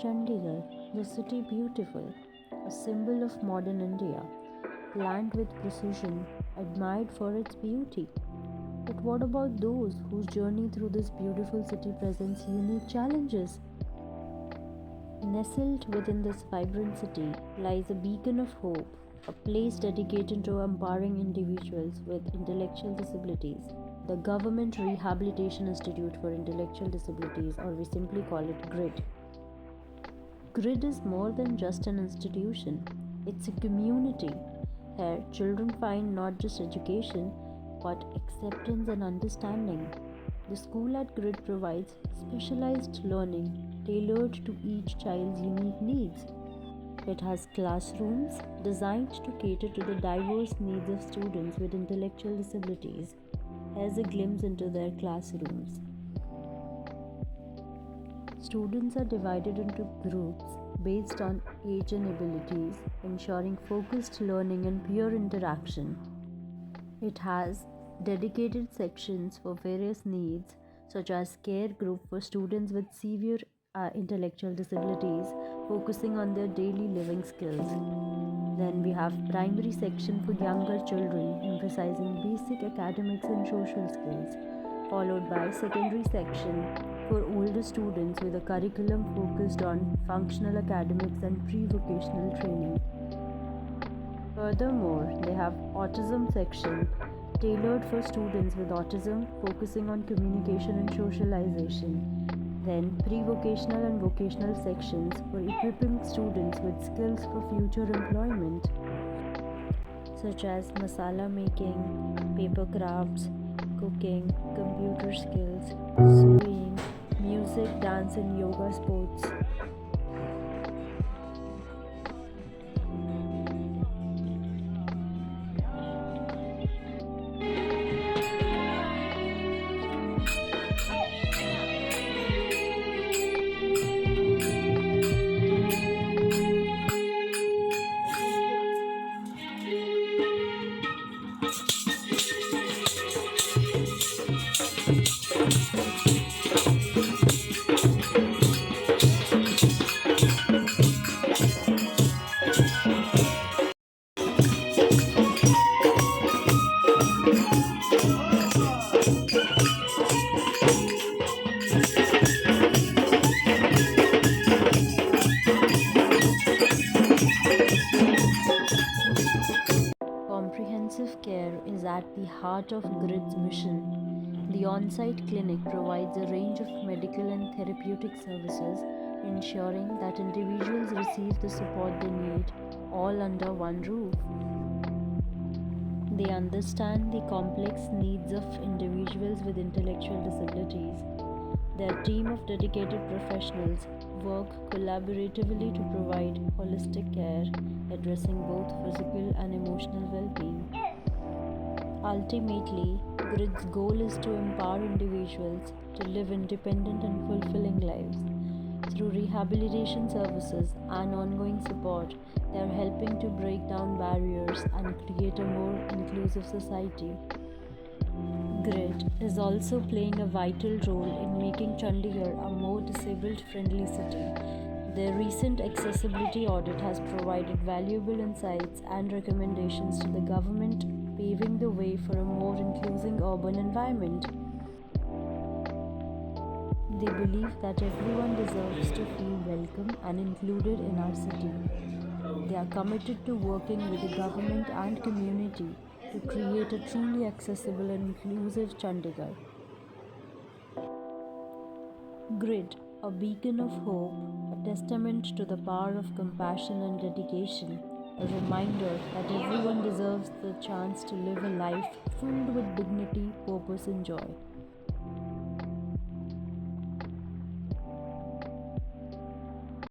Chandigarh, the city beautiful, a symbol of modern India, planned with precision, admired for its beauty. But what about those whose journey through this beautiful city presents unique challenges? Nestled within this vibrant city lies a beacon of hope, a place dedicated to empowering individuals with intellectual disabilities. The Government Rehabilitation Institute for Intellectual Disabilities, or we simply call it GRID. GRID is more than just an institution, it's a community. Here, children find not just education but acceptance and understanding. The school at GRID provides specialized learning tailored to each child's unique needs. It has classrooms designed to cater to the diverse needs of students with intellectual disabilities. Here's a glimpse into their classrooms. Students are divided into groups based on age and abilities, ensuring focused learning and peer interaction. It has dedicated sections for various needs, such as care group for students with severe intellectual disabilities, focusing on their daily living skills. Then we have primary section for younger children, emphasizing basic academics and social skills, followed by secondary section for older students with a curriculum focused on functional academics and pre-vocational training. Furthermore, they have autism section tailored for students with autism, focusing on communication and socialization. Then, pre-vocational and vocational sections for equipping students with skills for future employment, such as masala making, paper crafts, cooking, computer skills, sewing, music, dance, and yoga sports. Comprehensive care is at the heart of GRID's mission. The on site clinic provides a range of medical and therapeutic services, ensuring that individuals receive the support they need, all under one roof. They understand the complex needs of individuals with intellectual disabilities. Their team of dedicated professionals work collaboratively to provide holistic care, addressing both physical and emotional well being. Ultimately, GRID's goal is to empower individuals to live independent and fulfilling lives. Through rehabilitation services and ongoing support, they are helping to break down barriers and create a more inclusive society. GRID is also playing a vital role in making Chandigarh a more disabled friendly city. Their recent accessibility audit has provided valuable insights and recommendations to the government, paving the way for a more inclusive urban environment. They believe that everyone deserves to feel welcome and included in our city. They are committed to working with the government and community to create a truly accessible and inclusive Chandigarh. GRID, a beacon of hope, a testament to the power of compassion and dedication, a reminder that everyone deserves the chance to live a life filled with dignity, purpose, and joy.